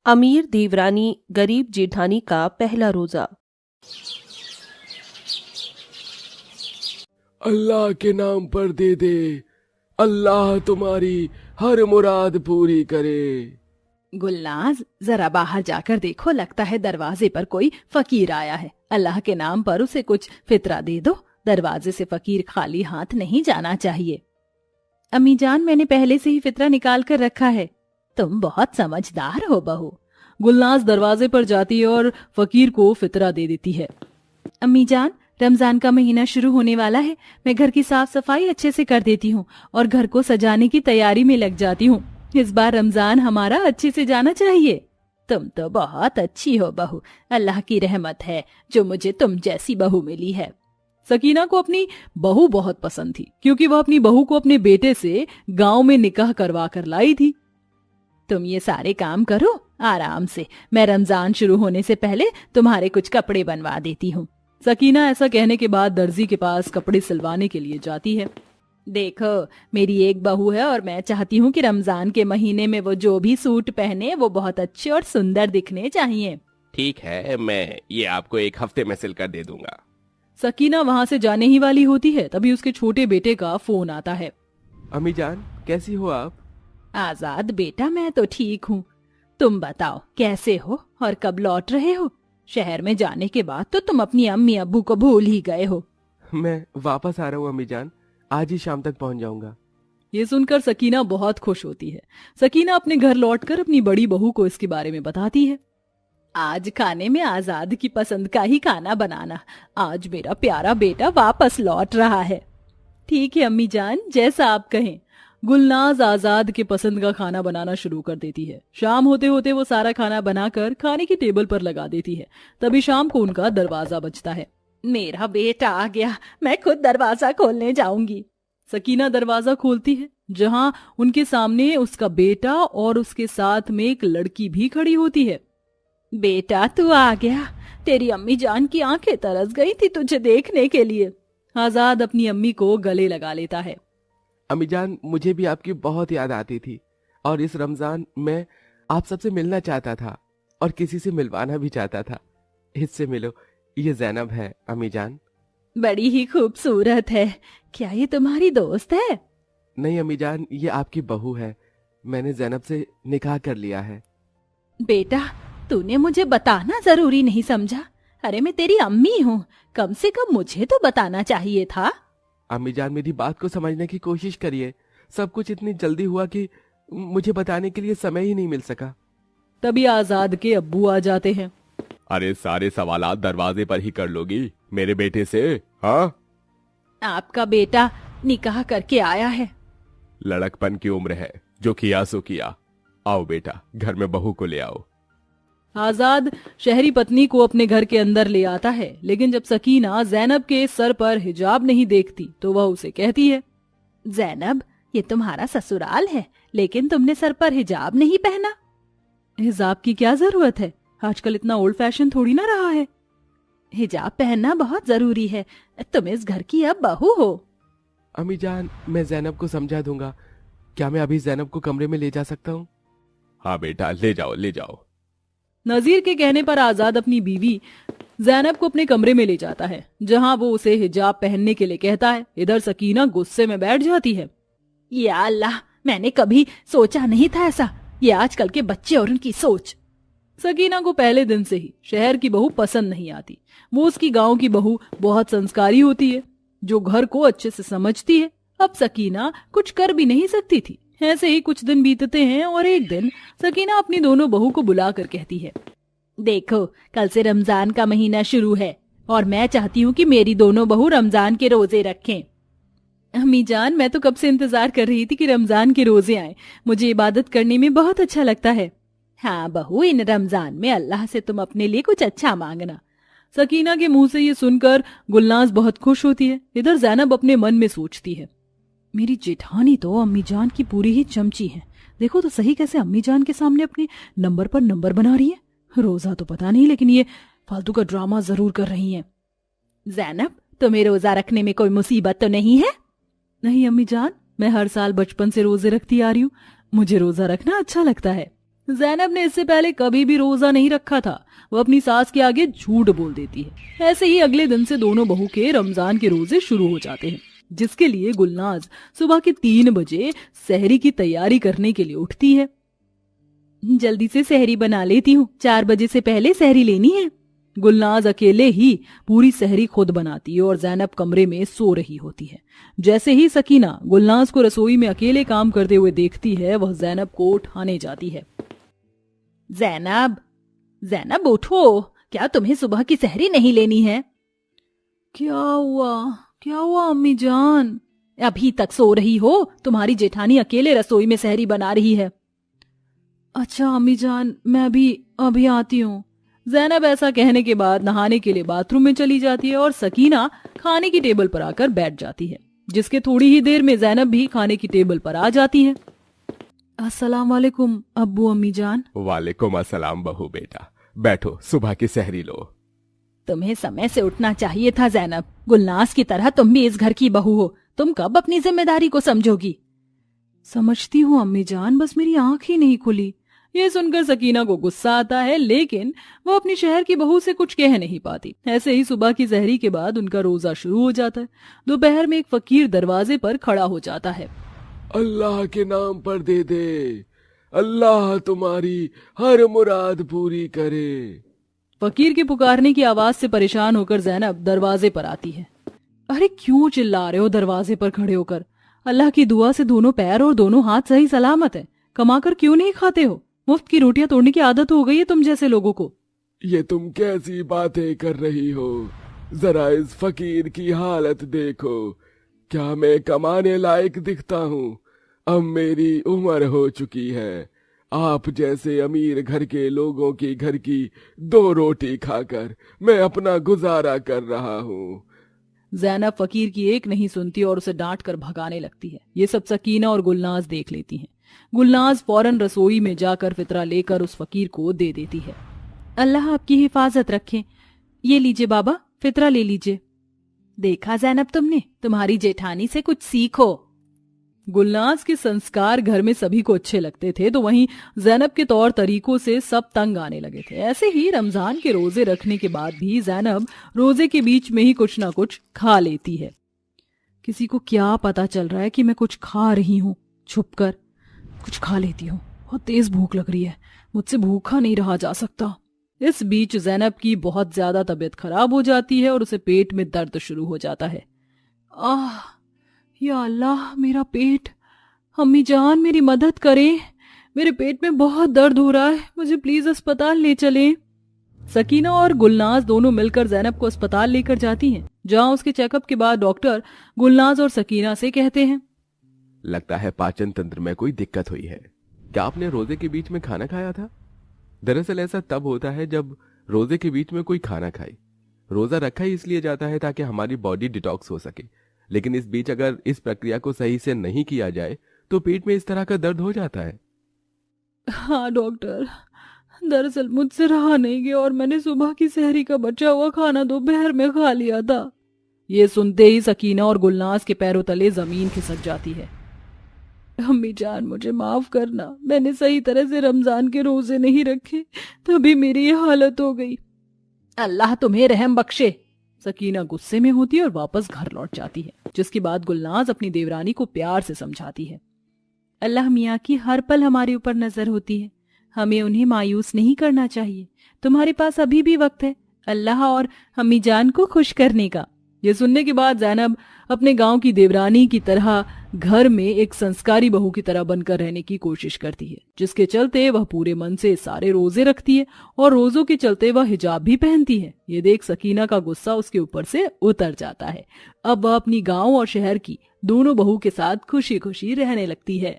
अमीर देवरानी गरीब जेठानी का पहला रोजा। अल्लाह के नाम पर दे दे, अल्लाह तुम्हारी हर मुराद पूरी करे। गुलनाज, जरा बाहर जाकर देखो, लगता है दरवाजे पर कोई फकीर आया है। अल्लाह के नाम पर उसे कुछ फितरा दे दो। दरवाजे से फकीर खाली हाथ नहीं जाना चाहिए। अम्मी जान, मैंने पहले से ही फितरा निकाल कर रखा है। तुम बहुत समझदार हो बहू। गुलनाज दरवाजे पर जाती है और फकीर को फितरा दे देती है। अम्मी जान, रमजान का महीना शुरू होने वाला है। मैं घर की साफ सफाई अच्छे से कर देती हूँ और घर को सजाने की तैयारी में लग जाती हूँ। इस बार रमजान हमारा अच्छे से जाना चाहिए। तुम तो बहुत अच्छी हो बहू। अल्लाह की रहमत है जो मुझे तुम जैसी बहू मिली है। सकीना को अपनी बहू बहुत पसंद थी, क्योंकि वह अपनी बहू को अपने बेटे से गांव में निकाह करवा कर लाई थी। तुम ये सारे काम करो आराम से, मैं रमजान शुरू होने से पहले तुम्हारे कुछ कपड़े बनवा देती हूँ। सकीना ऐसा कहने के बाद दर्जी के पास कपड़े सिलवाने के लिए जाती है। देखो, मेरी एक बहू है और मैं चाहती हूँ कि रमजान के महीने में वो जो भी सूट पहने वो बहुत अच्छे और सुंदर दिखने चाहिए। ठीक है, मैं ये आपको एक हफ्ते में सिलकर दे दूंगा। सकीना वहाँ से जाने ही वाली होती है, तभी उसके छोटे बेटे का फोन आता है। अम्मी जान, कैसी हो आप? आजाद बेटा, मैं तो ठीक हूँ। तुम बताओ कैसे हो और कब लौट रहे हो? शहर में जाने के बाद तो तुम अपनी अम्मी अब्बू को भूल ही गए हो। मैं वापस आ रहा हूँ अम्मी जान, आज ही शाम तक पहुँच जाऊंगा। ये सुनकर सकीना बहुत खुश होती है। सकीना अपने घर लौटकर अपनी बड़ी बहू को इसके बारे में बताती है। आज खाने में आजाद की पसंद का ही खाना बनाना। आज मेरा प्यारा बेटा वापस लौट रहा है। ठीक है अम्मी जान, जैसा आप कहें। गुलनाज आजाद के पसंद का खाना बनाना शुरू कर देती है। शाम होते होते वो सारा खाना बनाकर खाने की टेबल पर लगा देती है। तभी शाम को उनका दरवाजा बजता है। मेरा बेटा आ गया, मैं खुद दरवाजा खोलने जाऊंगी। सकीना दरवाजा खोलती है, जहां उनके सामने उसका बेटा और उसके साथ में एक लड़की भी खड़ी होती है। बेटा, तू आ गया। तेरी अम्मी जान की आंखें तरस गई थी तुझे देखने के लिए। आजाद अपनी अम्मी को गले लगा लेता है। अम्मी जान, मुझे भी आपकी बहुत याद आती थी और इस रमजान में आप सबसे मिलना चाहता था और किसी से मिलवाना भी चाहता था। इससे मिलो, ये जैनब है अम्मी जान। बड़ी ही खूबसूरत है। क्या ये तुम्हारी दोस्त है? नहीं अम्मी जान, ये आपकी बहू है। मैंने जैनब से निकाह कर लिया है। बेटा, तूने मुझे बताना जरूरी नहीं समझा? अरे मैं तेरी अम्मी हूँ, कम से कम मुझे तो बताना चाहिए था। अम्मी जान, मेरी बात को समझने की कोशिश करिए। सब कुछ इतनी जल्दी हुआ कि मुझे बताने के लिए समय ही नहीं मिल सका। तभी आजाद के अब्बू आ जाते हैं। अरे सारे सवालात दरवाजे पर ही कर लोगी मेरे बेटे से? हाँ, आपका बेटा निकाह करके आया है। लड़कपन की उम्र है, जो किया सो किया। आओ बेटा, घर में बहू को ले आओ। आजाद शहरी पत्नी को अपने घर के अंदर ले आता है, लेकिन जब सकीना जैनब के सर पर हिजाब नहीं देखती तो वह उसे कहती है, जैनब, ये तुम्हारा ससुराल है, लेकिन तुमने सर पर हिजाब नहीं पहना। हिजाब की क्या जरूरत है? आजकल इतना ओल्ड फैशन थोड़ी ना रहा है। हिजाब पहनना बहुत जरूरी है। तुम इस घर की अब बहू हो। अम्मी जान, मैं जैनब को समझा दूंगा। क्या मैं अभी जैनब को कमरे में ले जा सकता हूँ? हाँ बेटा, ले जाओ ले जाओ। नजीर के कहने पर आजाद अपनी बीवी जैनब को अपने कमरे में ले जाता है, जहां वो उसे हिजाब पहनने के लिए कहता है। इधर सकीना गुस्से में बैठ जाती है। या अल्लाह, मैंने कभी सोचा नहीं था ऐसा। ये आजकल के बच्चे और उनकी सोच। सकीना को पहले दिन से ही शहर की बहू पसंद नहीं आती। वो उसकी गांव की बहू बहुत संस्कारी होती है, जो घर को अच्छे से समझती है। अब सकीना कुछ कर भी नहीं सकती थी। ऐसे ही कुछ दिन बीतते हैं और एक दिन सकीना अपनी दोनों बहू को बुलाकर कहती है, देखो, कल से रमजान का महीना शुरू है और मैं चाहती हूँ कि मेरी दोनों बहू रमजान के रोजे रखें। अम्मी जान, मैं तो कब से इंतजार कर रही थी कि रमजान के रोजे आए। मुझे इबादत करने में बहुत अच्छा लगता है। हाँ बहू, इन रमजान में अल्लाह से तुम अपने लिए कुछ अच्छा मांगना। सकीना के मुंह से ये सुनकर गुलनाज बहुत खुश होती है। इधर जैनब अपने मन में सोचती है, मेरी जेठानी तो अम्मी जान की पूरी ही चमची है। देखो तो सही, कैसे अम्मी जान के सामने अपने नंबर पर नंबर बना रही है। रोजा तो पता नहीं, लेकिन ये फालतू का ड्रामा जरूर कर रही है। जैनब, तुम्हें रोजा रखने में कोई मुसीबत तो नहीं है? नहीं अम्मी जान, मैं हर साल बचपन से रोजे रखती आ रही हूँ। मुझे रोजा रखना अच्छा लगता है। जैनब ने इससे पहले कभी भी रोजा नहीं रखा था। वो अपनी सास के आगे झूठ बोल देती है। ऐसे ही अगले दिन से दोनों बहू के रमजान के रोजे शुरू हो जाते हैं, जिसके लिए गुलनाज सुबह के 3 बजे सहरी की तैयारी करने के लिए उठती है। जल्दी से सहरी बना लेती हूँ, 4 बजे से पहले सहरी लेनी है। गुलनाज अकेले ही पूरी सहरी खुद बनाती है और जैनब कमरे में सो रही होती है। जैसे ही सकीना गुलनाज को रसोई में अकेले काम करते हुए देखती है, वह जैनब को उठाने जाती है। जैनब, जैनब उठो, क्या तुम्हें सुबह की सहरी नहीं लेनी है? क्या हुआ अम्मी जान? अभी तक सो रही हो? तुम्हारी जेठानी अकेले रसोई में सहरी बना रही है। अच्छा अम्मी जान, मैं अभी आती हूँ। जैनब ऐसा कहने के बाद नहाने के लिए बाथरूम में चली जाती है और सकीना खाने की टेबल पर आकर बैठ जाती है, जिसके थोड़ी ही देर में जैनब भी खाने की टेबल पर आ जाती है। अस्सलाम वालेकुम अब्बू अम्मी जान। वालेकुम अस्सलाम बहू बेटा, बैठो, सुबह की सहरी लो। तुम्हें समय से उठना चाहिए था जैनब। गुलनाज की तरह तुम भी इस घर की बहू हो। तुम कब अपनी जिम्मेदारी को समझोगी? समझती हूँ अम्मी जान, बस मेरी आंख ही नहीं खुली। ये सुनकर सकीना को गुस्सा आता है, लेकिन वो अपनी शहर की बहू से कुछ कह नहीं पाती। ऐसे ही सुबह की सहरी के बाद उनका रोजा शुरू हो जाता है। दोपहर में एक फकीर दरवाजे पर खड़ा हो जाता है। अल्लाह के नाम पर दे दे, अल्लाह तुम्हारी हर मुराद पूरी करे। फकीर के पुकारने की आवाज से परेशान होकर जैनब दरवाजे पर आती है। अरे क्यों चिल्ला रहे हो दरवाजे पर खड़े होकर? अल्लाह की दुआ से दोनों पैर और दोनों हाथ सही सलामत है। कमाकर क्यों नहीं खाते हो? मुफ्त की रोटियां तोड़ने की आदत हो गई है तुम जैसे लोगों को। ये तुम कैसी बातें कर रही हो? जरा इस फकीर की हालत देखो। क्या मैं कमाने लायक दिखता हूँ? अब मेरी उम्र हो चुकी है। आप जैसे अमीर घर के लोगों की घर की 2 रोटी खाकर मैं अपना गुजारा कर रहा हूँ। जैनब फकीर की एक नहीं सुनती और उसे डांट कर भगाने लगती है। ये सब सकीना और गुलनाज देख लेती हैं। गुलनाज फौरन रसोई में जाकर फितरा लेकर उस फकीर को दे देती है। अल्लाह आपकी हिफाजत रखे। ये लीजिए बाबा, फितरा ले लीजिए। देखा जैनब तुमने, तुम्हारी जेठानी से कुछ सीखो। गुलनाज के संस्कार घर में सभी को अच्छे लगते थे, तो वहीं जैनब के तौर तरीकों से सब तंग आने लगे थे। ऐसे ही रमजान के रोजे रखने के बाद भी जैनब रोजे के बीच में ही कुछ ना कुछ खा लेती है। किसी को क्या पता चल रहा है कि मैं कुछ खा रही हूँ? छुपकर कुछ खा लेती हूँ, बहुत तेज भूख लग रही है, मुझसे भूखा नहीं रहा जा सकता। इस बीच जैनब की बहुत ज्यादा तबीयत खराब हो जाती है और उसे पेट में दर्द शुरू हो जाता है। आह, या अल्लाह, मेरा पेट। अम्मी जान मेरी मदद करें, मेरे पेट में बहुत दर्द हो रहा है, मुझे प्लीज अस्पताल ले चलें। सकीना और गुलनाज दोनों मिलकर जैनब को अस्पताल लेकर जाती हैं, जहां उसके चेकअप के बाद डॉक्टर गुलनाज और सकीना से कहते हैं, लगता है पाचन तंत्र में कोई दिक्कत हुई है। क्या आपने रोजे के बीच में खाना खाया था? दरअसल ऐसा तब होता है जब रोजे के बीच में कोई खाना खाए। रोजा रखा ही इसलिए जाता है ताकि हमारी बॉडी डिटॉक्स हो सके, लेकिन इस बीच अगर इस प्रक्रिया को सही से नहीं किया जाए तो पेट में इस तरह का दर्द हो जाता है। हाँ डॉक्टर, दरअसल मुझसे रहा नहीं गया और मैंने सुबह की सहरी का बचा हुआ खाना दोपहर में खा लिया था। ये सुनते ही सकीना और गुलनाज के पैरों तले जमीन खिसक जाती है। अम्मी जान मुझे माफ करना, मैंने सही तरह से रमजान के रोजे नहीं रखे, तभी मेरी ये हालत हो गई। अल्लाह तुम्हें रहम बख्शे। सकीना गुस्से में होती है और वापस घर लौट जाती है, जिसके बाद गुलनाज अपनी देवरानी को प्यार से समझाती है। अल्लाह मियाँ की हर पल हमारे ऊपर नजर होती है, हमें उन्हें मायूस नहीं करना चाहिए। तुम्हारे पास अभी भी वक्त है अल्लाह और अम्मी जान को खुश करने का। ये सुनने के बाद जैनब अपने गांव की देवरानी की तरह घर में एक संस्कारी बहू की तरह बनकर रहने की कोशिश करती है, जिसके चलते वह पूरे मन से सारे रोजे रखती है और रोजों के चलते वह हिजाब भी पहनती है। ये देख सकीना का गुस्सा उसके ऊपर से उतर जाता है। अब वह अपनी गांव और शहर की दोनों बहू के साथ खुशी खुशी रहने लगती है।